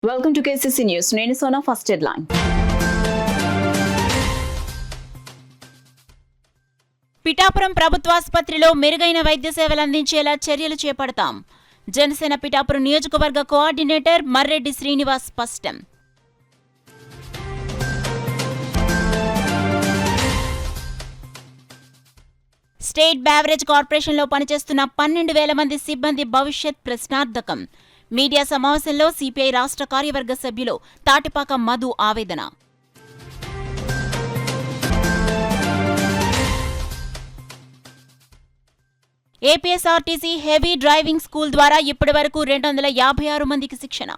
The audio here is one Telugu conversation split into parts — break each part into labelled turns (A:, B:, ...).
A: Welcome to KCC news. నేను సోనా. First headline.
B: పిఠాపురం ప్రభుత్వాసుపత్రిలో మెరుగైన వైద్య సేవలు అందించేలా చర్యలు చేపడతాం. జనసేన పిఠాపురం నియోజకవర్గ కోఆర్డినేటర్ మర్రెడ్డి శ్రీనివాస్ స్పష్టం. స్టేట్ బ్యావరేజ్ కార్పొరేషన్లో పనిచేస్తున్న 12,000 మంది సిబ్బంది భవిష్యత్ ప్రశ్నార్థకం. మీడియా సమావేశంలో సిపిఐ రాష్ట్ర కార్యవర్గ సభ్యులు తాటిపాక మధు ఆవేదన. ఏపీఎస్ఆర్టీసీ హెవీ డ్రైవింగ్ స్కూల్ ద్వారా ఇప్పటి వరకు 256 మందికి శిక్షణ.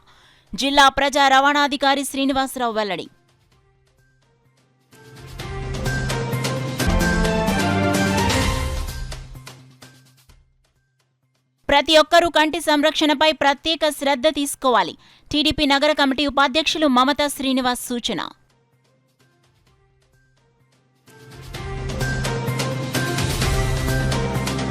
B: జిల్లా ప్రజా రవాణాధికారి శ్రీనివాసరావు వెల్లడి. ప్రతి ఒక్కరూ కంటి సంరక్షణపై ప్రత్యేక శ్రద్ధ తీసుకోవాలి. టీడీపీ నగర కమిటీ ఉపాధ్యక్షులు మమతా శ్రీనివాస్ సూచన.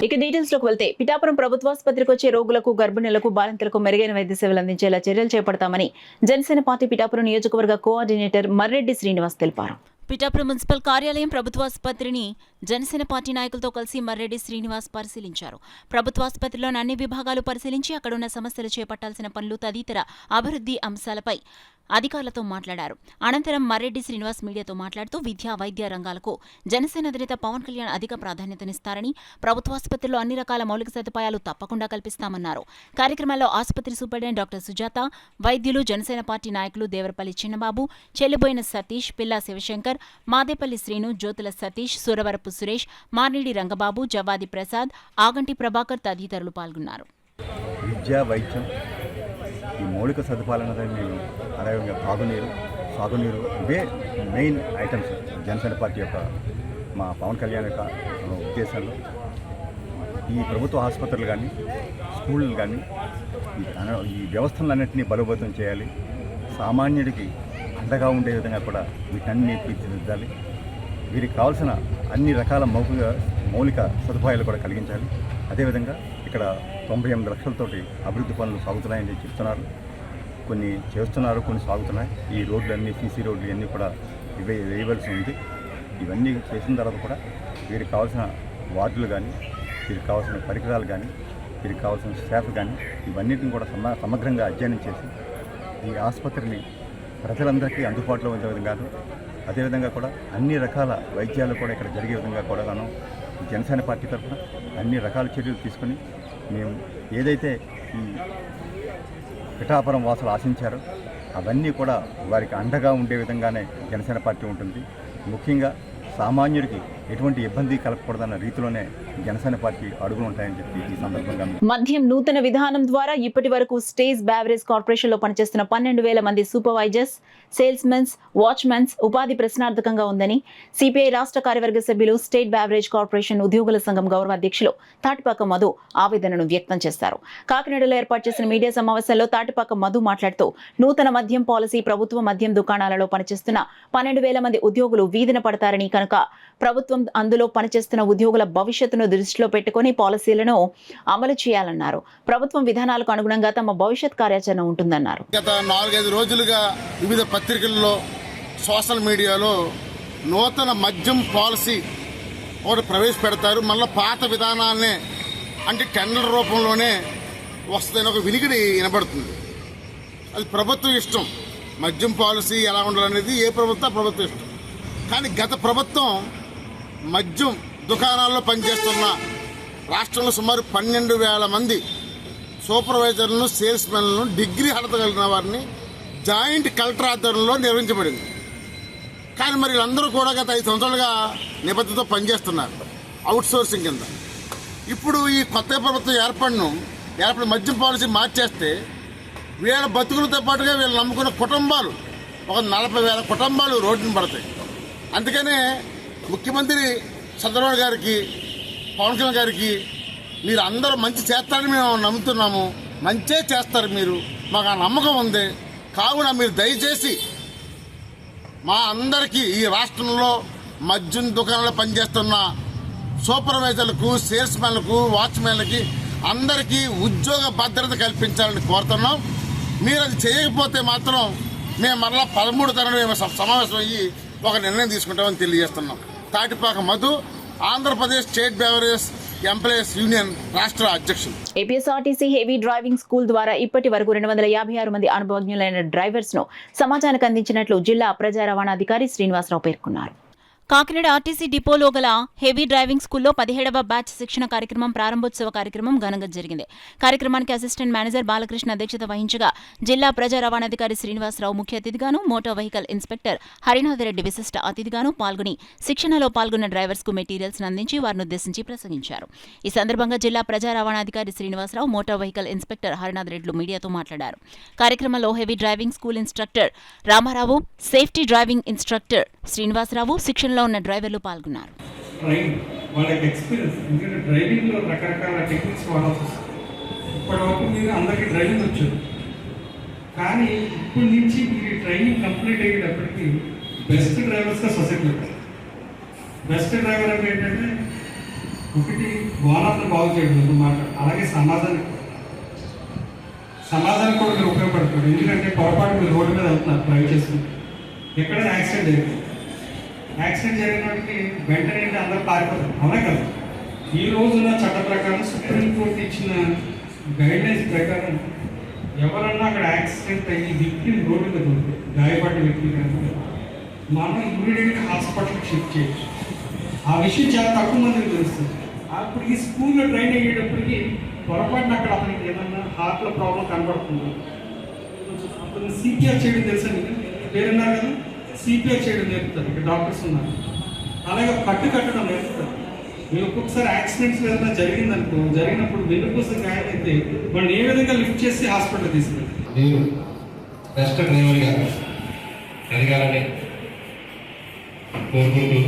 A: ఇక డీటెయిల్స్ లోకి వెళ్తే, పిఠాపురం ప్రభుత్వాసుపత్రికి వచ్చే రోగులకు, గర్భిణులకు, బాలింతలకు మెరుగైన వైద్య సేవలు అందించేలా చర్యలు చేపడతామని జనసేన పార్టీ పిఠాపురం నియోజకవర్గ కోఆర్డినేటర్ మర్రెడ్డి శ్రీనివాస్ తెలిపారు.
B: పిఠాపురం మున్సిపల్ కార్యాలయం ప్రభుత్వాసుపత్రిని జనసేన పార్టీ నాయకులతో కలిసి మర్రెడ్డి శ్రీనివాస్ పరిశీలించారు. ప్రభుత్వాసుపత్రిలోని అన్ని విభాగాలు పరిశీలించి అక్కడున్న సమస్యలు, చేపట్టాల్సిన పనులు తదితర అభివృద్ధి అంశాలపై అధికారులతో మాట్లాడారు. అనంతరం మర్రెడ్డి శ్రీనివాస్ మీడియాతో మాట్లాడుతూ విద్యా, వైద్య రంగాలకు జనసేన అధినేత పవన్ కళ్యాణ్ అధిక ప్రాధాన్యతనిస్తారని, ప్రభుత్వాసుపత్రిలో అన్ని రకాల మౌలిక సదుపాయాలు తప్పకుండా కల్పిస్తామన్నారు. కార్యక్రమంలో ఆసుపత్రి సూపరింటెండెంట్ డాక్టర్ సుజాత, వైద్యులు, జనసేన పార్టీ నాయకులు దేవరపల్లి చిన్నబాబు, చెల్లిబోయిన సతీష్, పిల్లా శివశంకర్, మాదేపల్లి శ్రీను, జ్యోతుల సతీష్, సూరవరపు సురేష్, మార్నిడి రంగబాబు, జవాది ప్రసాద్, ఆగంటి ప్రభాకర్ తదితరులు పాల్గొన్నారు.
C: విద్య, వైద్యం, ఈ మౌలిక సదుపాయాలన్నీ, అదేవిధంగా సాగునీరు ఇవే మెయిన్ ఐటమ్స్ జనసేన పార్టీ యొక్క, మా పవన్ కళ్యాణ్ యొక్క ఉద్దేశంలో. ఈ ప్రభుత్వ ఆసుపత్రులు కానీ, స్కూళ్ళు కానీ, ఈ వ్యవస్థలన్నింటినీ బలోపేతం చేయాలి. సామాన్యుడికి అండగా ఉండే విధంగా కూడా వీటన్ని తీర్చిదిద్దాలి. వీరికి కావాల్సిన అన్ని రకాల మౌలిక సదుపాయాలు కూడా కలిగించాలి. అదేవిధంగా ఇక్కడ 98 లక్షలతోటి అభివృద్ధి పనులు సాగుతున్నాయని చెప్తున్నారు. కొన్ని చేస్తున్నారు, కొన్ని సాగుతున్నాయి. ఈ రోడ్లన్నీ, సీసీ రోడ్లు ఇవన్నీ కూడా వేయవలసి ఉంది. ఇవన్నీ చేసిన తర్వాత కూడా వీరికి కావాల్సిన వార్డులు కానీ, వీరికి కావాల్సిన పరికరాలు కానీ, వీరికి కావాల్సిన స్టాఫ్ కానీ, ఇవన్నిటిని కూడా సమగ్రంగా అధ్యయనం చేసి ఈ ఆసుపత్రిని ప్రజలందరికీ అందుబాటులో ఉండే విధంగా, అదేవిధంగా కూడా అన్ని రకాల వైద్యాలు కూడా ఇక్కడ జరిగే విధంగా కూడా జనసేన పార్టీ తరఫున అన్ని రకాల చర్యలు తీసుకొని మేము ఏదైతే ఈ పిఠాపురం వాసులు ఆశించారో అవన్నీ కూడా వారికి అండగా ఉండే విధంగానే జనసేన పార్టీ ఉంటుంది. ముఖ్యంగా సామాన్యుడికి ఎటువంటి ఇబ్బంది కలగకూడదన్న రీతిలోనే జనసేన పార్టీ అడుగులు ఉంటాయని చెప్పి ఈ సందర్భంగా.
A: మద్యం నూతన విధానం ద్వారా ఇప్పటి వరకు స్టేట్ బ్యావరేజ్ కార్పొరేషన్ లో పనిచేస్తున్న 12,000 మంది సూపర్వైజర్స్, సేల్స్మెన్స్, వాచ్మెన్స్ ఉపాధి ప్రశ్నార్థకంగా ఉందని సిపిఐ రాష్ట్ర కార్యవర్గ సభ్యులు, స్టేట్ బ్యావరేజ్ కార్పొరేషన్ ఉద్యోగుల సంఘం గౌరవ అధ్యక్షులు తాటిపాక మధు ఆవేదనను వ్యక్తం చేశారు. కాకినాడలో ఏర్పాటు చేసిన మీడియా సమావేశంలో తాటిపాక మధు మాట్లాడుతూ, నూతన మద్యం పాలసీ ప్రభుత్వ మద్యం దుకాణాలలో పనిచేస్తున్న 12,000 మంది ఉద్యోగులు వీధిన పడతారని, కనుక ప్రభుత్వం అందులో పనిచేస్తున్న ఉద్యోగుల భవిష్యత్తును దృష్టిలో పెట్టుకుని పాలసీలను అమలు చేయాలన్నారు. ప్రభుత్వం విధానాలకు అనుగుణంగా తమ భవిష్యత్ కార్యాచరణ ఉంటుందన్నారు.
D: గత 4-5 రోజులుగా వివిధ పత్రికల్లో, సోషల్ మీడియాలో నూతన మద్యం పాలసీ ఒకటి ప్రవేశపెడతారు. మళ్ళీ పాత విధానాలనే, అంటే టెండర్ రూపంలోనే వస్తుందని ఒక వినికిడి వినబడుతుంది. అది ప్రభుత్వం ఇష్టం. మద్యం పాలసీ ఎలా ఉండాలనేది ఏ ప్రభుత్వం ఇష్టం. కానీ గత ప్రభుత్వం మద్యం దుకాణాల్లో పనిచేస్తున్న రాష్ట్రంలో సుమారు 12,000 మంది సూపర్వైజర్లను, సేల్స్మెన్లను, డిగ్రీ అర్హత కలిగిన వారిని జాయింట్ కలెక్టర్ ఆధ్వర్యంలో నిర్వహించబడింది. కానీ మరి వీళ్ళందరూ కూడా గత 5 సంవత్సరాలుగా నిబద్ధతతో పనిచేస్తున్నారు అవుట్ సోర్సింగ్ కింద. ఇప్పుడు ఈ కొత్త ప్రభుత్వం ఏర్పడిన మద్యం పాలసీ మార్చేస్తే వీళ్ళ బతుకులతో పాటుగా వీళ్ళు నమ్ముకున్న కుటుంబాలు, ఒక 40,000 కుటుంబాలు రోడ్డున పడతాయి. అందుకనే ముఖ్యమంత్రి చంద్రబాబు గారికి, పవన్ కళ్యాణ్ గారికి, మీరు అందరూ మంచి చేస్తారని మేము నమ్ముతున్నాము. మంచే చేస్తారు మీరు, మాకు ఆ నమ్మకం ఉంది. కావున మీరు దయచేసి మా అందరికీ ఈ రాష్ట్రంలో మద్యం దుకాణంలో పనిచేస్తున్న సూపర్వైజర్లకు, సేల్స్మెన్లకు, వాచ్మెన్లకి అందరికీ ఉద్యోగ భద్రత కల్పించాలని కోరుతున్నాం. మీరు అది చేయకపోతే మాత్రం మేము మరలా 13 తరగతి మేము సమావేశం అయ్యి ఒక నిర్ణయం తీసుకుంటామని తెలియజేస్తున్నాం. Tatipaka Madhu, Andhra Pradesh state beverage employees union రాష్ట్ర అధ్యక్షులు.
A: ఏపీఎస్ఆర్టీసీ హెవీ డ్రైవింగ్ స్కూల్ ద్వారా ఇప్పటి వరకు 256 మంది అనుభవజ్ఞులైన డ్రైవర్స్ ను సమాజానికి అందించినట్లు జిల్లా ప్రజా రవాణా అధికారి శ్రీనివాసరావు పేర్కొన్నారు.
B: కాకినాడ ఆర్టీసీ డిపోలో గల హెవీ డ్రైవింగ్ స్కూల్లో 17వ బ్యాచ్ శిక్షణ కార్యక్రమం ప్రారంభోత్సవ కార్యక్రమం ఘనంగా జరిగింది. కార్యక్రమానికి అసిస్టెంట్ మేనేజర్ బాలకృష్ణ అధ్యక్షత వహించగా జిల్లా ప్రజా రవాణాధికారి శ్రీనివాసరావు ముఖ్య అతిథిగాను, మోటార్ వెహికల్ ఇన్స్పెక్టర్ హరినాథరెడ్డి విశిష్ట అతిథిగాను పాల్గొని శిక్షణలో పాల్గొన్న డ్రైవర్స్ కు మెటీరియల్స్ అందించి వారిని ఉద్దేశించి ప్రసంగించారు. ఈ సందర్భంగా జిల్లా ప్రజా రవాణాధికారి Srinivasarao, motor vehicle inspector Harinathreddy మీడియాతో మాట్లాడారు. కార్యక్రమంలో heavy driving school instructor Ramarao, safety driving instructor Srinivasarao, శిక్షణలో ఉన్న డ్రైవర్లు పాల్గొన్నారు.
E: వాళ్ళకి ఎక్స్పీరియన్స్, ఎందుకంటే డ్రైవింగ్లో రకరకాల టెక్నిక్స్ వాడాల్సి వస్తుంది. ఇప్పటివరకు మీరు అందరికీ డ్రైవింగ్ వచ్చు, కానీ ఇప్పటి నుంచి మీరు ట్రైనింగ్ కంప్లీట్ అయ్యేటప్పటికి బెస్ట్ డ్రైవర్స్గా సొసైటీలో బెస్ట్ డ్రైవర్ అంటే ఏంటంటే ఒకటి వాహనాలను బాగు చేయడం అన్నమాట. అలాగే సమాజానికి కూడా మీరు ఉపయోగపడతారు. ఎందుకంటే పొరపాటు మీరు రోడ్డు మీద వెళ్తున్నారు డ్రైవ్ చేసుకుంటారు, ఎక్కడైనా యాక్సిడెంట్ జరిగింది. యాక్సిడెంట్ జరిగినప్పటికీ వెంటనే అందరూ పారిపోతారు, అవునా కదా? ఈ రోజున చట్ట ప్రకారం సుప్రీంకోర్టు ఇచ్చిన గైడ్లైన్స్ ప్రకారం ఎవరన్నా అక్కడ యాక్సిడెంట్ అయ్యి విక్టిమ్ రోడ్డు మీద ఉంటుంది, గాయపడ్డ వ్యక్తులు కానీ మనం ఇమీడియట్గా హాస్పిటల్కి షిఫ్ట్ చేయొచ్చు. ఆ విషయం చాలా తక్కువ మందికి తెలుస్తుంది. అప్పుడు ఈ స్కూల్లో ట్రైన్ అయ్యేటప్పటికి పొరపాటున అక్కడ అతనికి ఏమన్నా హార్ట్లో ప్రాబ్లం కనబడుతుంది, అతను సిపిఆర్ చేయడం తెలుసా? పేరున్నారు కదా, సిపిఆర్ చేయడం నేర్పుతారు. ఇక్కడ డాక్టర్స్ ఉన్నారు. అలాగే కట్టడం నేర్పుతారు. మీరు ఒక్కొక్కసారి యాక్సిడెంట్స్ ఏదైనా జరిగినప్పుడు వెన్నుపూస గాయం అయితే వాళ్ళు ఏ విధంగా లిఫ్ట్ చేసి హాస్పిటల్ తీసుకెళ్తారు.
F: మీరు బెస్ట్ డ్రైవర్గా ఎదగాలని కోరుకుంటూ,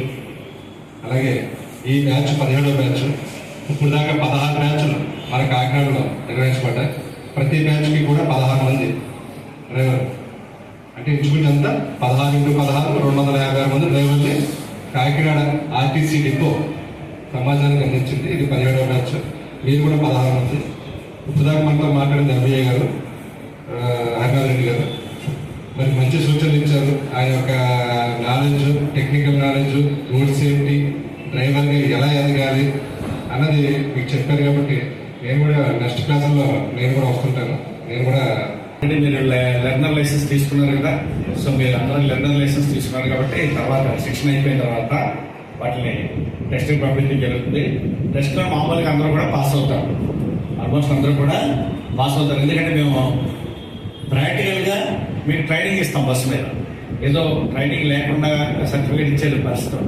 F: అలాగే ఈ బ్యాచ్ 17వ బ్యాచ్, ఇప్పుడు దాకా 16 బ్యాచ్లు మన కాకినాడలో నిర్వహించబడ్డాయి. ప్రతి బ్యాచ్కి కూడా 16 మంది డ్రైవర్, అంటే ఇంచుమించు అంతా 16 × 16 256 మంది డ్రైవర్ని కాకినాడ ఆర్టీసీ డిపో సమాజానికి అందించింది. ఇది 17వ బ్యాచ్. మీరు కూడా 16 మంది. ఇప్పుడు దాకా మనతో మాట్లాడింది ఎంబీఏ గారు, హరినాథరెడ్డి గారు మరి మంచి సూచనలు ఇచ్చారు. ఆయన యొక్క knowledge, technical knowledge, road safety, డ్రైవర్గా ఎలా ఎదగాలి అన్నది మీకు చెప్పారు. కాబట్టి నేను కూడా నెక్స్ట్ క్లాసుల్లో నేను కూడా వస్తుంటాను. నేను కూడా
G: మీరు లెర్నర్ లైసెన్స్ తీసుకున్నారు కదా, సో మీరు అందరూ లెర్నర్ లైసెన్స్ తీసుకున్నారు కాబట్టి తర్వాత శిక్షణ అయిపోయిన తర్వాత వాటిని టెస్ట్కి పంపించడం జరుగుతుంది. టెస్ట్లో మామూలుగా అందరూ కూడా పాస్ అవుతారు, ఆల్మోస్ట్ అందరూ కూడా పాస్ అవుతారు. ఎందుకంటే మేము ప్రాక్టికల్గా మీకు ట్రైనింగ్ ఇస్తాం బస్సు మీద, ఏదో ట్రైనింగ్ లేకుండా సర్టిఫికేట్ ఇచ్చేది పరిస్థితి.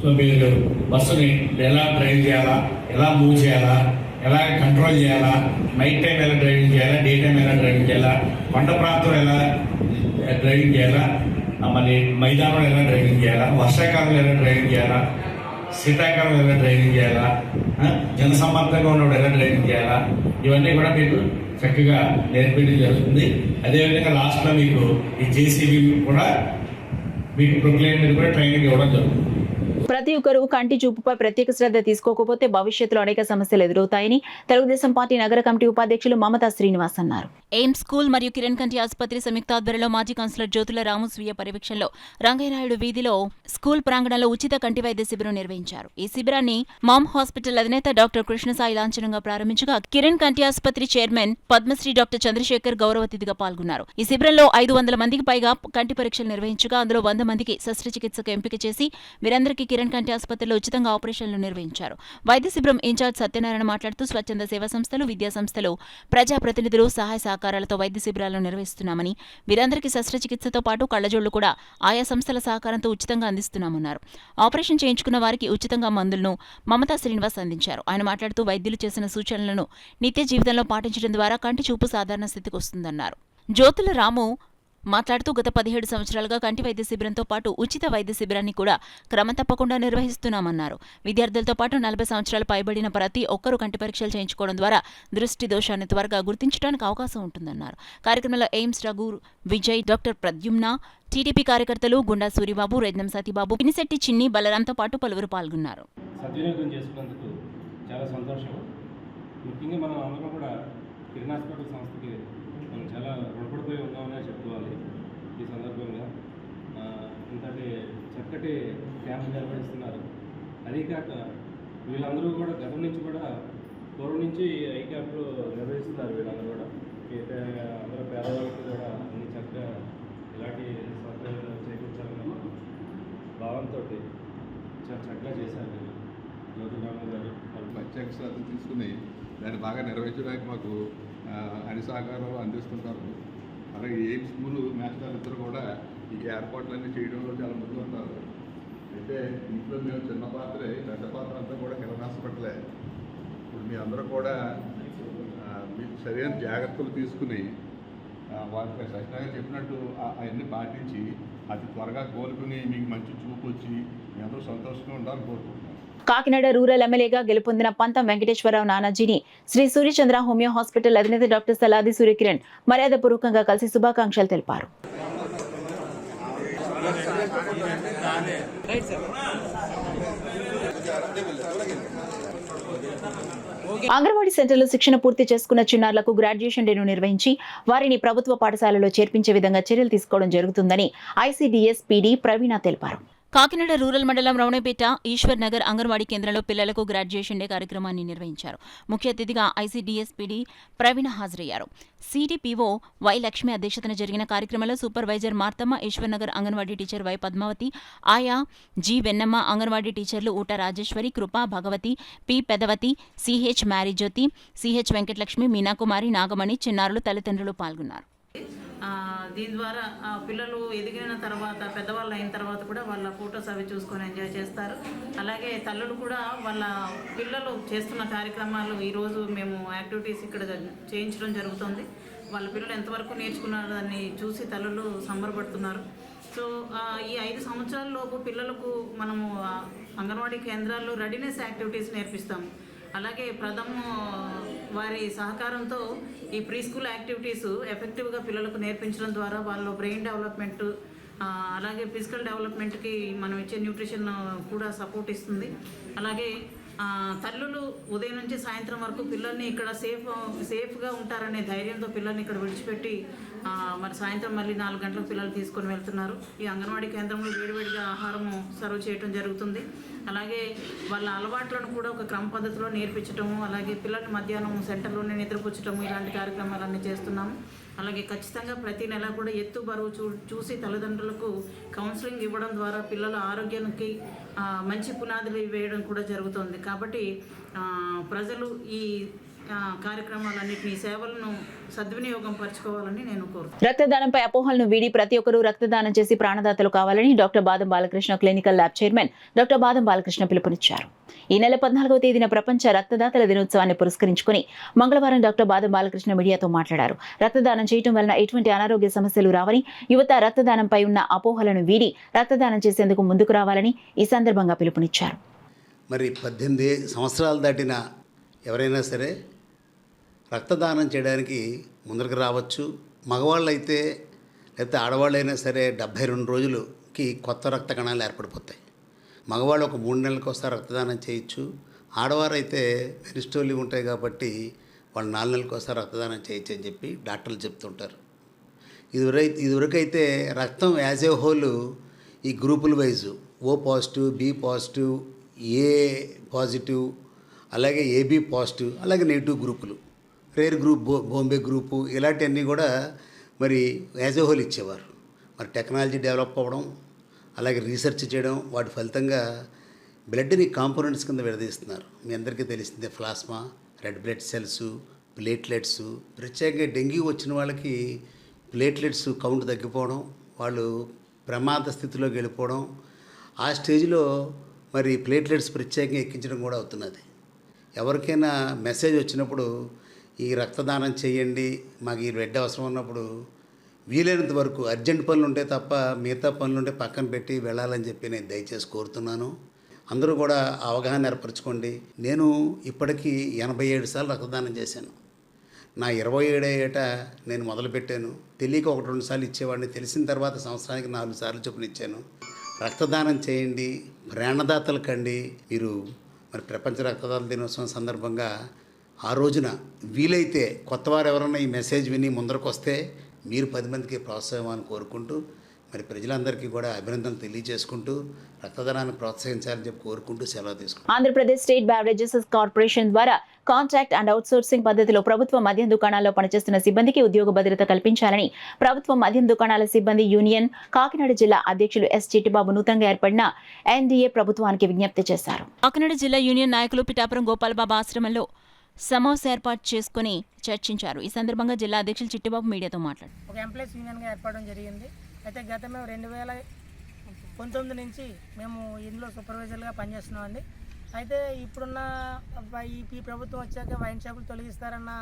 G: సో మీరు బస్సుని ఎలా డ్రైవ్ చేయాలా, ఎలా మూవ్ చేయాలా, ఎలా కంట్రోల్ చేయాలా, నైట్ టైం ఎలా డ్రైవింగ్ చేయాలా, డే టైం ఎలా డ్రైవింగ్ చేయాలా, కొండ ప్రాంతం ఎలా డ్రైవింగ్ చేయాలా, మళ్ళీ మైదానంలో ఎలా డ్రైవింగ్ చేయాలా, వర్షాకాలంలో ఎలా డ్రైవింగ్ చేయాలా, శీతాకాలంలో ఎలా డ్రైవింగ్ చేయాలా, జనసమ్మర్దంగా ఉన్నప్పుడు ఎలా డ్రైవింగ్ చేయాలా, ఇవన్నీ కూడా మీకు చక్కగా నేర్పించడం జరుగుతుంది. అదేవిధంగా లాస్ట్లో మీకు ఈ జేసీబీ కూడా మీకు ప్రొక్లైన్ మీద కూడా ట్రైనింగ్ ఇవ్వడం జరుగుతుంది.
A: ప్రతి ఒక్కరూ కంటి చూపుపై ప్రత్యేక శ్రద్ధ తీసుకోకపోతే భవిష్యత్తులో అనేక సమస్యలు ఎదురవుతాయని తెలుగుదేశం పార్టీ నగర కమిటీ ఉపాధ్యక్షులు మమతా శ్రీనివాస్ అన్నారు.
B: ఎయిమ్స్ స్కూల్ మరియు కిరణ్ కంటి ఆసుపత్రి సంయుక్త ఆధ్వర్యంలో మాజీ కౌన్సిలర్ జ్యోతుల రాము స్వీయ పర్యవేక్షణలో రంగయ్యనాయుడు వీధిలో స్కూల్ ప్రాంగణంలో ఉచిత కంటి వైద్య శిబిరం నిర్వహించారు. ఈ శిబిరాన్ని మామ్ హాస్పిటల్ అధినేత డాక్టర్ కృష్ణసాయి లాంఛనంగా ప్రారంభించగా కిరణ్ కంటి ఆసుపత్రి చైర్మన్ పద్మశ్రీ డాక్టర్ చంద్రశేఖర్ గౌరవ అతిథిగా పాల్గొన్నారు. ఈ శిబిరంలో 500 మందికి పైగా కంటి పరీక్షలు నిర్వహించగా అందులో 100 మందికి శస్త్రచికిత్సకు ఎంపిక చేసి వీరందరికీ కిరణ్ కంటి ఆసుపత్రిలో ఉచితంగా ఆపరేషన్లు నిర్వహించారు. వైద్య శిబిరం ఇన్ఛార్జ్ సత్యనారాయణ మాట్లాడుతూ స్వచ్ఛంద సేవా సంస్థలు, విద్యా సంస్థలు, ప్రజాప్రతినిధులు సహాయ సహకారాలతో వైద్య శిబిరాలను నిర్వహిస్తున్నామని, వీరందరికీ శస్త్రచికిత్సతో పాటు కళ్లజోళ్లు కూడా ఆయా సంస్థల సహకారంతో ఉచితంగా అందిస్తున్నామన్నారు. ఆపరేషన్ చేయించుకున్న వారికి ఉచితంగా మందులను మమతా శ్రీనివాస్ అందించారు. ఆయన మాట్లాడుతూ వైద్యులు చేసిన సూచనలను నిత్య జీవితంలో పాటించడం ద్వారా కంటి చూపు సాధారణ స్థితికి వస్తుందన్నారు. జ్యోతుల రాము మాట్లాడుతూ గత 17 సంవత్సరాలుగా కంటి వైద్య శిబిరంతో పాటు ఉచిత వైద్య శిబిరాన్ని కూడా క్రమం తప్పకుండా నిర్వహిస్తున్నామన్నారు. విద్యార్థులతో పాటు 40 సంవత్సరాలు పైబడిన ప్రతి ఒక్కరూ కంటి పరీక్షలు చేయించుకోవడం ద్వారా దృష్టి దోషాన్ని త్వరగా గుర్తించడానికి అవకాశం ఉంటుందన్నారు. కార్యక్రమంలో AIIMS Raghu, Vijay, doctor Pradyumna, TDP కార్యకర్తలు గుండా సూరిబాబు, రెడ్నం సతీబాబు, పినిశెట్టి చిన్ని, బలరాంతో పాటు పలువురు పాల్గొన్నారు.
H: సద్వినియోగం చేసుకున్నందుకు చాలా సంతోషం. ముఖ్యంగా మనం అందరం కూడా కిరణ్ హాస్పిటల్ సంస్థకి మనం చాలా రుణపడిపోయి ఉన్నామనే చెప్పుకోవాలి. ఈ సందర్భంగా ఇంతటి చక్కటి క్యాంప్ నిర్వహిస్తున్నారు. అదీ కాక వీళ్ళందరూ కూడా గతం నుంచి కూడా పూర్వం నుంచి ఐ క్యాంపులు నిర్వహిస్తున్నారు. వీళ్ళందరూ కూడా అందరూ పేదవాళ్ళకి కూడా అన్ని చక్కగా ఇలాంటి సౌకర్యాలు చేకూర్చాలన్న భావంతో చాలా చక్కగా చేశారు జ్యోతిరాము గారు.
I: వాళ్ళు ప్రత్యేక శ్రద్ధ తీసుకుని దాన్ని బాగా నిర్వహించడానికి మాకు అన్ని సహకారాలు అందిస్తుంటారు. అలాగే ఏ స్కూలు మాస్టర్లు ఇద్దరు కూడా ఈ ఏర్పాట్లన్నీ చేయడంలో చాలా ముందు ఉంటారు. అయితే ఇంట్లో మేము చిన్న పాత్రే, పెద్ద పాత్ర అంతా కూడా కింద హాస్పిటలే. ఇప్పుడు మీ అందరూ కూడా మీకు సరైన జాగ్రత్తలు తీసుకుని వాళ్ళకి సహజంగా చెప్పినట్టు అవన్నీ పాటించి అతి త్వరగా కోలుకుని మీకు మంచి చూపు వచ్చి మీ అందరూ సంతోషంగా ఉండాలని కోరుకుంటున్నాను.
A: కాకినాడ రూరల్ ఎమ్మెల్యేగా గెలుపొందిన పంతం వెంకటేశ్వరరావు నానాజీని శ్రీ సూర్యచంద్ర హోమియో హాస్పిటల్ అధినేత డాక్టర్ సలాది సూర్యకిరణ్ మర్యాదపూర్వకంగా కలిసి శుభాకాంక్షలు తెలిపారు. అంగన్వాడీ సెంటర్లో శిక్షణ పూర్తి చేసుకున్న చిన్నారులకు గ్రాడ్యుయేషన్ డేను నిర్వహించి వారిని ప్రభుత్వ పాఠశాలలో చేర్పించే విధంగా చర్యలు తీసుకోవడం జరుగుతుందని ఐసీడీఎస్ పీడీ ప్రవీణ తెలిపారు.
B: కాకినాడ రూరల్ మండలం రౌణేపేట ఈశ్వర్ నగర్ అంగన్వాడీ కేంద్రంలో పిల్లలకు గ్రాడ్యుయేషన్ డే కార్యక్రమాన్ని నిర్వహించారు. ముఖ్య అతిథిగా ఐసీడీఎస్ పీడీ ప్రవీణ హాజరయ్యారు. సిడిపిఓ వై లక్ష్మి అధ్యక్షతన జరిగిన కార్యక్రమంలో supervisor Marthamma, Eshwar Nagar anganwadi teacher Y Padmavathi, ఆయా జి వెన్నమ్మ, అంగన్వాడీ టీచర్లు Oota Rajeshwari, Kripa Bhagavathi, P Pedavathi, CH Maryjyothi, CH Venkatalakshmi, Meenakumari, Nagamani, చిన్నారులు, తల్లిదండ్రులు పాల్గొన్నారు.
J: దీని ద్వారా పిల్లలు ఎదిగిన తర్వాత పెద్దవాళ్ళు అయిన తర్వాత కూడా వాళ్ళ ఫొటోస్ అవి చూసుకొని ఎంజాయ్ చేస్తారు. అలాగే తల్లులు కూడా వాళ్ళ పిల్లలు చేస్తున్న కార్యక్రమాలు ఈరోజు మేము యాక్టివిటీస్ ఇక్కడ చేయించడం జరుగుతుంది. వాళ్ళ పిల్లలు ఎంతవరకు నేర్చుకున్నారో దాన్ని చూసి తల్లులు సంబరపడుతున్నారు. సో ఈ 5 సంవత్సరాల లోపు పిల్లలకు మనము అంగన్వాడీ కేంద్రాల్లో రెడీనెస్ యాక్టివిటీస్ నేర్పిస్తాము. అలాగే ప్రథమ వారి సహకారంతో ఈ ప్రీ స్కూల్ యాక్టివిటీస్ ఎఫెక్టివ్గా పిల్లలకు నేర్పించడం ద్వారా వాళ్ళ బ్రెయిన్ డెవలప్మెంట్ అలాగే ఫిజికల్ డెవలప్మెంట్కి మనం ఇచ్చే న్యూట్రిషన్ కూడా సపోర్ట్ ఇస్తుంది. అలాగే తల్లులు ఉదయం నుంచి సాయంత్రం వరకు పిల్లల్ని ఇక్కడ సేఫ్గా ఉంటారనే ధైర్యంతో పిల్లల్ని ఇక్కడ విడిచిపెట్టి మరి సాయంత్రం మళ్ళీ 4 గంటలకు పిల్లలు తీసుకొని వెళ్తున్నారు. ఈ అంగన్వాడీ కేంద్రంలో వేడివేడిగా ఆహారము సర్వ్ చేయడం జరుగుతుంది. అలాగే వాళ్ళ అలవాట్లను కూడా ఒక క్రమ పద్ధతిలో నేర్పించడము, అలాగే పిల్లల్ని మధ్యాహ్నం సెంటర్లోనే నిద్రపుచ్చడము, ఇలాంటి కార్యక్రమాలన్నీ చేస్తున్నాము. అలాగే ఖచ్చితంగా ప్రతి నెల కూడా ఎత్తు బరువు చూసి తల్లిదండ్రులకు కౌన్సిలింగ్ ఇవ్వడం ద్వారా పిల్లల ఆరోగ్యానికి మంచి పునాదులు వేయడం కూడా జరుగుతుంది. కాబట్టి ప్రజలు ఈ కార్యక్రమాలన్నింటినీ సేవలను సద్వినియోగం పరచుకోవాలని నేను కోరుతున్నాను.
A: రక్తదానంపై అపోహలను వీడి ప్రతి ఒక్కరూ రక్తదానం చేసి ప్రాణదాతలు కావాలని డాక్టర్ బాదం Balakrishna clinical lab chairman doctor బాదం బాలకృష్ణ పిలుపునిచ్చారు. ఈ నెల 14వ తేదీన ప్రపంచ రక్తదాతల దినోత్సవాన్ని పురస్కరించుకుని మంగళవారం డాక్టర్ బాదం బాలకృష్ణ మీడియాతో మాట్లాడారు. రక్తదానం చేయడం వలన ఎటువంటి అనారోగ్య సమస్యలు రావని, యువత రక్తదానంపై ఉన్న అపోహలను వీడి రక్తదానం చేసేందుకు ముందుకు రావాలని ఈ సందర్భంగా పిలుపునిచ్చారు.
K: మరి 18 సంవత్సరాలు దాటిన ఎవరైనా సరే రక్తదానం చేయడానికి ముందరకు రావచ్చు. మగవాళ్ళు అయితే లేకపోతే ఆడవాళ్ళైనా సరే 72 రోజులకి కొత్త రక్త కణాలు ఏర్పడిపోతాయి. మగవాళ్ళు ఒక 3 నెలలకు ఒకసారి రక్తదానం చేయొచ్చు. ఆడవారైతే మెనిస్ట్రోల్ ఉంటాయి కాబట్టి వాళ్ళు 4 నెలలకు ఒకసారి రక్తదానం చేయొచ్చు అని చెప్పి డాక్టర్లు చెప్తుంటారు. ఇదివరకైతే రక్తం యాజ్ ఏ హోల్ ఈ గ్రూపుల వైజు O positive, B positive, A positive, అలాగే ఏబి పాజిటివ్, అలాగే నెగిటివ్ గ్రూపులు, రేర్ గ్రూప్, బాంబే గ్రూపు, ఇలాంటివన్నీ కూడా మరి యాజ్ ఏ హోల్ ఇచ్చేవారు. మరి టెక్నాలజీ డెవలప్ అవ్వడం, అలాగే రీసెర్చ్ చేయడం, వాటి ఫలితంగా బ్లడ్ని కాంపోనెంట్స్ కింద విడదీస్తున్నారు. మీ అందరికీ తెలిసిందే plasma, red blood cells, platelets. ప్రత్యేకంగా డెంగ్యూ వచ్చిన వాళ్ళకి ప్లేట్లెట్స్ కౌంట్ తగ్గిపోవడం, వాళ్ళు ప్రమాద స్థితిలోకి వెళ్ళిపోవడం, ఆ స్టేజ్లో మరి ప్లేట్లెట్స్ ప్రత్యేకంగా ఎక్కించడం కూడా అవుతున్నది. ఎవరికైనా మెసేజ్ వచ్చినప్పుడు ఈ రక్తదానం చేయండి, మాకు ఈ బ్లడ్ అవసరం ఉన్నప్పుడు వీలైనంత వరకు అర్జెంట్ పనులు ఉంటే తప్ప మిగతా పనులు ఉంటే పక్కన పెట్టి వెళ్ళాలని చెప్పి నేను దయచేసి కోరుతున్నాను. అందరూ కూడా అవగాహన ఏర్పరచుకోండి. నేను ఇప్పటికీ 87 సార్లు రక్తదానం చేశాను. నా 27వ ఏట నేను మొదలుపెట్టాను. తెలియక 1-2 సార్లు ఇచ్చేవాడిని. తెలిసిన తర్వాత సంవత్సరానికి 4 సార్లు చొప్పున ఇచ్చాను. రక్తదానం చేయండి, ప్రాణదాతలు కండి. మీరు మరి ప్రపంచ రక్తదాతల దినోత్సవం సందర్భంగా ఆ రోజున వీలైతే కొత్తవారు ఎవరన్నా ఈ మెసేజ్ విని ముందరకు వస్తే మీరు 10 మందికి ప్రోత్సాహం కోరుకుంటూ మరి ప్రజలందరికీ కూడా అభినందనలు తెలియజేసుకుంటూ రక్తదానాన్ని ప్రోత్సహించాలని చెప్పి కోరుకుంటూ సెలవు తీసుకుంటాం.
A: ఆంధ్రప్రదేశ్ స్టేట్ బెవరేజెస్ కార్పొరేషన్ ద్వారా కాంట్రాక్ట్ అండ్ అవుట్సోర్సింగ్ పద్ధతిలో ప్రభుత్వ మద్యం దుకాణాల్లో పనిచేస్తున్న సిబ్బందికి ఉద్యోగ భద్రత కల్పించాలని ప్రభుత్వ మద్యం దుకాణాల సిబ్బంది యూనియన్ కాకినాడ జిల్లా అధ్యక్షులు ఎస్ చిట్టిబాబు నూతనంగా ఏర్పడిన ఎన్డీఏ ప్రభుత్వానికి విజ్ఞప్తి చేశారు.
B: కాకినాడ జిల్లా యూనియన్ నాయకులు పిఠాపురం గోపాలబాబా ఆశ్రమంలో సమావేశం ఏర్పాటు చేసుకుని చర్చించారు. ఈ సందర్భంగా జిల్లా అధ్యక్షులు చిట్టిబాబు మీడియాతో మాట్లాడారు.
L: ఒక ఎంప్లాయీస్ యూనియన్గా ఏర్పడడం జరిగింది. అయితే గత మేము 2019 నుంచి మేము ఇందులో సూపర్వైజర్గా పనిచేస్తున్నామండి. అయితే ఇప్పుడున్న ఈ ప్రభుత్వం వచ్చాక వైన్ షాపులు తొలగిస్తారన్న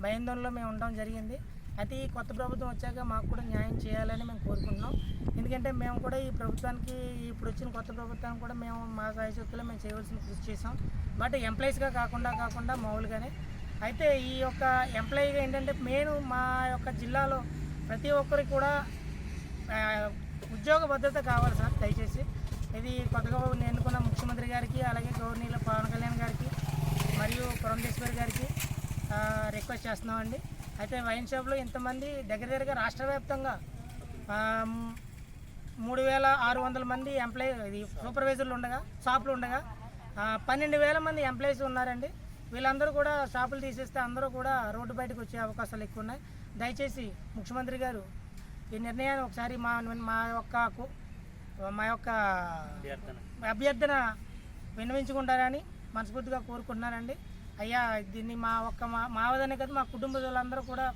L: భయాందోళనలో మేము ఉండడం జరిగింది. అయితే ఈ కొత్త ప్రభుత్వం వచ్చాక మాకు కూడా న్యాయం చేయాలని మేము కోరుకుంటున్నాం. ఎందుకంటే మేము కూడా ఈ ప్రభుత్వానికి ఇప్పుడు వచ్చిన కొత్త ప్రభుత్వానికి కూడా మేము మా సాయశక్తుల్లో మేము చేయవలసిన కృషి చేసాం. బట్ ఎంప్లాయీస్గా కాకుండా మామూలుగానే. అయితే ఈ యొక్క ఎంప్లాయీగా ఏంటంటే మెయిన్ మా యొక్క జిల్లాలో ప్రతి ఒక్కరికి కూడా ఉద్యోగ భద్రత కావాలి సార్. దయచేసి ఇది కొత్తగా ఎన్నుకున్న ముఖ్యమంత్రి గారికి, అలాగే గవర్నీల పవన్ కళ్యాణ్ గారికి మరియు పురంధేశ్వరి గారికి రిక్వెస్ట్ చేస్తున్నామండి. అయితే వైన్ షాప్లో ఇంతమంది దగ్గరగా రాష్ట్ర వ్యాప్తంగా 3600 మంది ఎంప్లాయీ సూపర్వైజర్లు ఉండగా, షాపులు ఉండగా 12,000 మంది ఎంప్లాయీస్ ఉన్నారండి. వీళ్ళందరూ కూడా షాపులు తీసేస్తే అందరూ కూడా రోడ్డు బయటకు వచ్చే అవకాశాలు ఎక్కువ ఉన్నాయి. దయచేసి ముఖ్యమంత్రి గారు ఈ నిర్ణయాన్ని ఒకసారి మా యొక్క అభ్యర్థన విన్నవించుకుంటారని మనస్ఫూర్తిగా కోరుకుంటున్నానండి. అయ్యా దీన్ని మావదనే కదా మా కుటుంబాలందరూ కూడా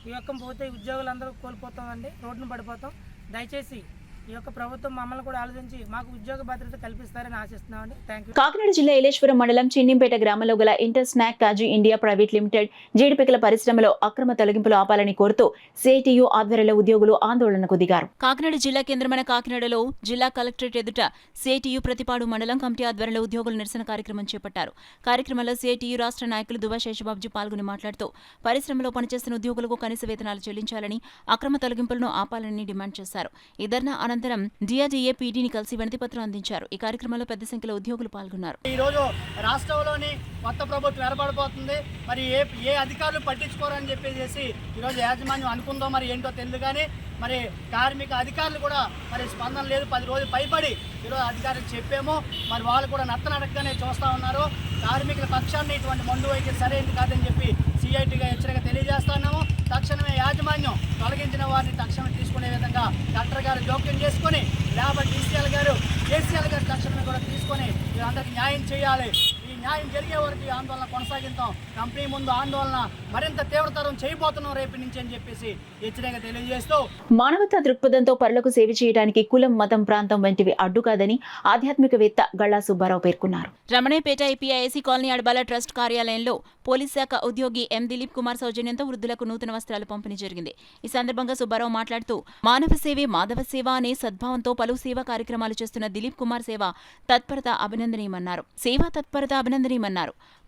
L: ఈ యొక్క పోతే ఉద్యోగులందరూ కోల్పోతామండి, రోడ్డును పడిపోతాం. దయచేసి ఈ యొక్క ప్రభుత్వం మమ్మల్ని కూడా ఆలోచించి మాకు ఉద్యోగ భద్రత కల్పిస్తారని ఆశిస్తున్నామండి. Thank you.
A: కాకినాడ జిల్లా ఏలేశ్వరం మండలం చిన్నింపేట గ్రామంలో గల inter snack Kaju India private limited జీడిపికల పరిశ్రమలో అక్రమ తొలగింపులు ఆపాలని కోరుతూ సిఐటియు ఆధ్వర్యంలో ఉద్యోగులు ఆందోళనకు దిగారు.
B: కాకినాడ జిల్లా కేంద్రమైన కాకినాడలో జిల్లా కలెక్టరేట్ ఎదుట సిఐటియు ప్రతిపాడు మండలం కమిటీ ఆధ్వర్యంలో ఉద్యోగులు నిరసన కార్యక్రమం చేపట్టారు. కార్యక్రమంలో సిఐటియు రాష్ట్ర నాయకులు దుబా శేషబాబుజీ పాల్గొని మాట్లాడుతూ పరిశ్రమలో పనిచేస్తున్న ఉద్యోగులకు కనీస వేతనాలు చెల్లించాలని, అక్రమ తొలగింపులను ఆపాలని డిమాండ్ చేశారు. ఈ ధర్నా అనంతరం డిఆర్డీఏ పీడీని కలిసి వినతిపత్రం అందించారు. ఈ కార్యక్రమంలో పెద్ద సంఖ్యలో ఉద్యోగులు పాల్గొన్నారు.
L: ఈ రోజు రాష్ట్రంలోని కొత్త ప్రభుత్వం ఏర్పడిపోతుంది. మరి ఏ అధికారులు పట్టించుకోరని చెప్పేసి ఈరోజు యాజమాన్యం అనుకుందో మరి ఏంటో తెలియదు. కానీ మరి కార్మిక అధికారులు కూడా మరి స్పందన లేదు. 10 రోజులు పైబడి ఈరోజు అధికారులకు చెప్పాము. మరి వాళ్ళు కూడా నత్తనడకగానే చూస్తూ ఉన్నారు. కార్మికుల పక్షాన్ని ఇటువంటి మొండు వైఖరి సరైనది కాదని చెప్పి సిఐటిగా హెచ్చరిక తెలియజేస్తున్నాము. తక్షణమే యాజమాన్యం తొలగించిన వారిని తక్షణమే తీసుకునే విధంగా కలెక్టర్ గారు జోక్యం చేసుకుని లేబర్ డీసీఎల్ గారు, కేసీఎల్ గారు తక్షణమే కూడా తీసుకొని వీరందరికీ న్యాయం చేయాలి. ఈ న్యాయం జరిగే వరకు ఈ ఆందోళన కొనసాగిస్తాం. కంపెనీ ముందు ఆందోళన మరింత తీవ్రతరం చేయబోతున్నాం రేపటి నుంచి అని చెప్పేసి హెచ్చరిక తెలియజేస్తూ
A: మానవతా దృక్పథంతో పరులకు సేవ చేయడానికి కులం, మతం, ప్రాంతం వంటివి అడ్డు కాదని ఆధ్యాత్మికవేత్త గళ్ళా సుబ్బారావు పేర్కొన్నారు.
B: రమణేపేట ఏపీఐఏసీ కాలనీ అడబాల ట్రస్ట్ కార్యాలయంలో పోలీస్ శాఖ ఉద్యోగి ఎం దిలీప్ కుమార్ సౌజన్యంతో వృద్ధులకు నూతన వస్త్రాలు పంపిణీ జరిగింది. ఈ సందర్భంగా సుబ్బారావు మాట్లాడుతూ మానవ సేవే మాధవ సేవ అనే సద్భావంతో పలు సేవా కార్యక్రమాలు చేస్తున్న దిలీప్ కుమార్ సేవ తత్పరత అభినందనీయమన్నారు.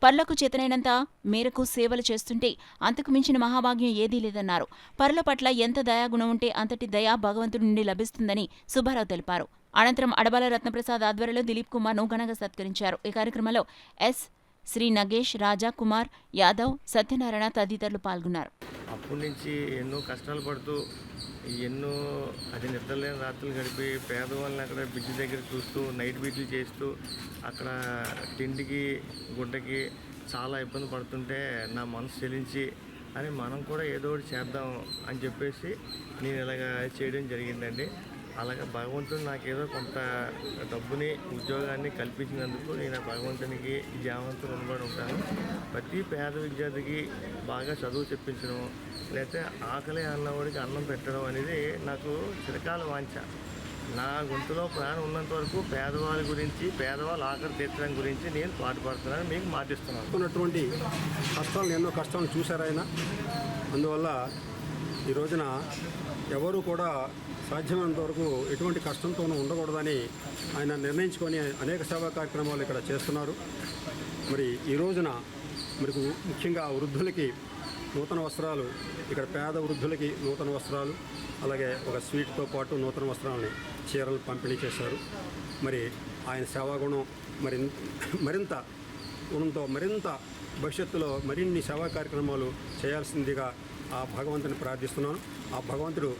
B: పరులకు చేతనైనంత మేరకు సేవలు చేస్తుంటే అంతకు మించిన మహాభాగ్యం ఏదీ లేదన్నారు. పరుల పట్ల ఎంత దయాగుణం ఉంటే అంతటి దయ భగవంతుడి నుండి లభిస్తుందని సుబ్బారావు తెలిపారు. అనంతరం అడబాల రత్నప్రసాద్ ఆధ్వర్యంలో దిలీప్ కుమార్ను ఘనంగా సత్కరించారు. ఈ కార్యక్రమంలో ఎస్ శ్రీ నగేష్, రాజా కుమార్ యాదవ్, సత్యనారాయణ తదితరులు పాల్గొన్నారు.
M: అప్పటి నుంచి ఎన్నో కష్టాలు పడుతూ అది నిద్రలేని రాత్రులు గడిపి పేదవాళ్ళని అక్కడ బ్రిడ్జ్ దగ్గర చూస్తూ నైట్ బీట్లు చేస్తూ అక్కడ తిండికి గుడ్డకి చాలా ఇబ్బంది పడుతుంటే నా మనసు చెలించి అని మనం కూడా ఏదో ఒకటి చేద్దాం అని చెప్పేసి నేను ఇలాగ చేయడం జరిగిందండి. అలాగే భగవంతుడు నాకేదో కొంత డబ్బుని, ఉద్యోగాన్ని కల్పించినందుకు నేను భగవంతునికి జావంతో రుణపడి ఉంటాను. ప్రతి పేద విద్యార్థికి బాగా చదువు చెప్పించడం, లేకపోతే ఆకలి అన్నవాడికి అన్నం పెట్టడం అనేది నాకు చిరకాల వాంఛ. నా గొంతులో ప్రాణం ఉన్నంత వరకు పేదవాళ్ళ గురించి, పేదవాళ్ళ ఆకలి తీర్చడం గురించి నేను పాటుపడుతున్నాను, మీకు మాటిస్తున్నాను.
N: ఉన్నటువంటి కష్టాలను, ఎన్నో కష్టాలను చూశారు ఆయన. అందువల్ల ఈ రోజున ఎవరు కూడా సాధ్యమైనంత వరకు ఎటువంటి కష్టంతోనూ ఉండకూడదని ఆయన నిర్ణయించుకొని అనేక సేవా కార్యక్రమాలు ఇక్కడ చేస్తున్నారు. మరి ఈ రోజున మరి ముఖ్యంగా వృద్ధులకి నూతన వస్త్రాలు, ఇక్కడ పేద వృద్ధులకి నూతన వస్త్రాలు, అలాగే ఒక స్వీట్తో పాటు నూతన వస్త్రాలని, చీరలు పంపిణీ చేశారు. మరి ఆయన సేవాగుణం మరింత ఉండడంతో మరింత భవిష్యత్తులో మరిన్ని సేవా కార్యక్రమాలు చేయాల్సిందిగా ఆ భగవంతుని ప్రార్థిస్తున్నాను. ఆ భగవంతుడు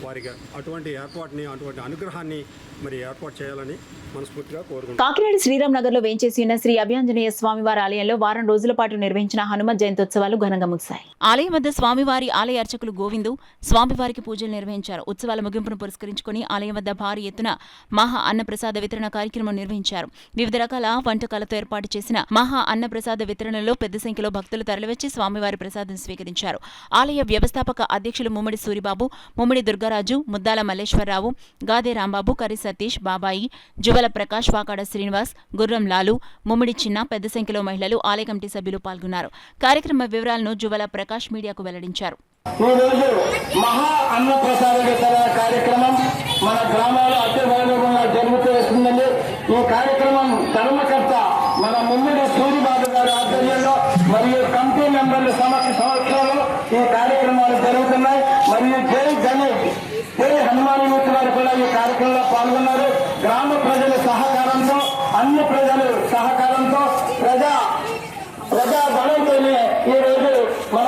N: వారికి అటువంటి ఏర్పాటుని, అటువంటి అనుగ్రహాన్ని మరి ఏర్పాటు చేయాలని మనస్ఫూర్తిగా కోరుకుంటున్నాను.
A: కాకినాడ శ్రీరామ్ నగర్ లో వేంచేసి ఉన్న శ్రీ అభయాంజనేయ స్వామివారి ఆలయంలో వారం రోజుల పాటు నిర్వహించిన హనుమత్ జయంత్యోత్సవాలు ఘనంగా ముగిశాయి.
B: ఆలయం వద్ద స్వామివారి ఆలయ అర్చకులు గోవిందు స్వామివారికి పూజలు నిర్వహించారు. ఉత్సవాల ముగింపును పురస్కరించుకుని ఆలయం వద్ద భారీ ఎత్తున మహా అన్నప్రసాద వితరణ కార్యక్రమం నిర్వహించారు. వివిధ రకాల వంటకాలతో ఏర్పాటు చేసిన మహా అన్నప్రసాద వితరణలో పెద్ద సంఖ్యలో భక్తులు తరలివచ్చి స్వామివారి ప్రసాదం స్వీకరించారు. ఆలయ వ్యవస్థాపక అధ్యక్షులు ముమ్మడి సూరిబాబు, ముమ్మడి దుర్గారాజు, ముద్దాల మల్లేశ్వరరావు, గాదే రాంబాబు, కరి సతీష్, బాబాయి, జువల ప్రకాష్, వాకాడ శ్రీనివాస్, గుర్రం లాలు, ముమ్మిడి చిన్న, పెద్ద సంఖ్యలో మహిళలు, ఆలయ కమిటీ సభ్యులు పాల్గొన్నారు. కార్యక్రమ వివరాలను జువల ప్రకాష్ మీడియాకు వెల్లడించారు.
O: ఈరోజు మహా అన్నప్రసాద వితరణ కార్యక్రమం మన గ్రామాల్లో అత్యవైభవంగా జరుగుతూ వస్తుందండి. ఈ కార్యక్రమం ధర్మకర్త మన ముమ్మిడి సూరిబాబు గారి ఆధ్వర్యంలో మరియు కమిటీ మెంబర్ల సమక్షంలో ఈ కార్యక్రమాలు జరుగుతున్నాయి. మరియు జై గణేష్, జై హనుమాన్ యూత్ వారు కూడా ఈ కార్యక్రమంలో పాల్గొన్నారు. గ్రామ ప్రజల సహకారంతో, అన్ని ప్రజలు సహకారంతో, ప్రజా బలంతోనే ఈరోజు మన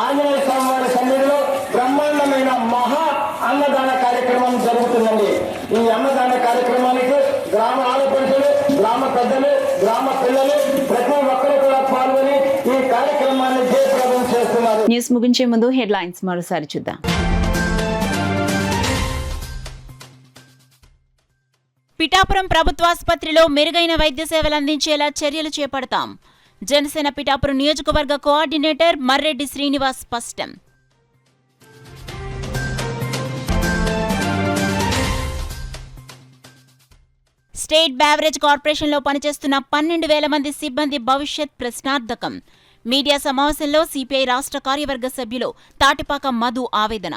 O: ఆంజనేయ స్వామి వారి సన్నిధిలో బ్రహ్మాండమైన మహా అన్నదాన కార్యక్రమం జరుగుతుందండి. ఈ అన్నదాన కార్యక్రమానికి గ్రామ ఆడపడుచులు, గ్రామ పెద్దలు, గ్రామ పిల్లలు ప్రతి ఒక్కరు కూడా పాల్గొని ఈ కార్యక్రమాన్ని జయప్రదం చేస్తున్నారు.
A: న్యూస్ ముగించే ముందు హెడ్లైన్స్ మరోసారి చూద్దాం.
B: పిఠాపురం ప్రభుత్వాసుపత్రిలో మెరుగైన వైద్య సేవలు అందించేలా చర్యలు చేపడతాం. జనసేన పిఠాపురం నియోజకవర్గ కోఆర్డినేటర్ మర్రెడ్డి శ్రీనివాస్ స్పష్టం. స్టేట్ బ్యావరేజ్ కార్పొరేషన్లో పనిచేస్తున్న 12,000 మంది సిబ్బంది భవిష్యత్ ప్రశ్నార్థకం. మీడియా సమావేశంలో సిపిఐ రాష్ట్ర కార్యవర్గ సభ్యులు తాటిపాక మధు ఆవేదన.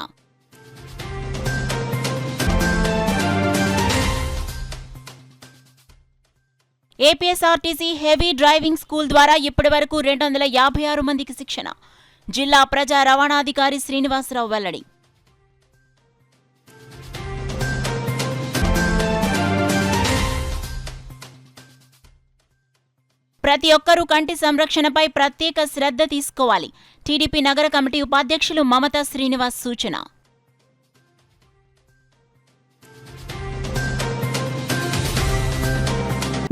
B: ఏపీఎస్ఆర్టీసీ హెవీ డ్రైవింగ్ స్కూల్ ద్వారా ఇప్పటివరకు 256 మందికి శిక్షణ. జిల్లా ప్రజా రవాణాధికారి శ్రీనివాసరావు వెల్లడి. ప్రతి ఒక్కరూ కంటి సంరక్షణపై ప్రత్యేక శ్రద్ధ తీసుకోవాలి. టీడీపీ నగర కమిటీ ఉపాధ్యక్షులు మమతా శ్రీనివాస్ సూచన.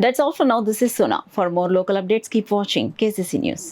A: That's all for now. This is Sona. For more local updates, keep watching KCC News.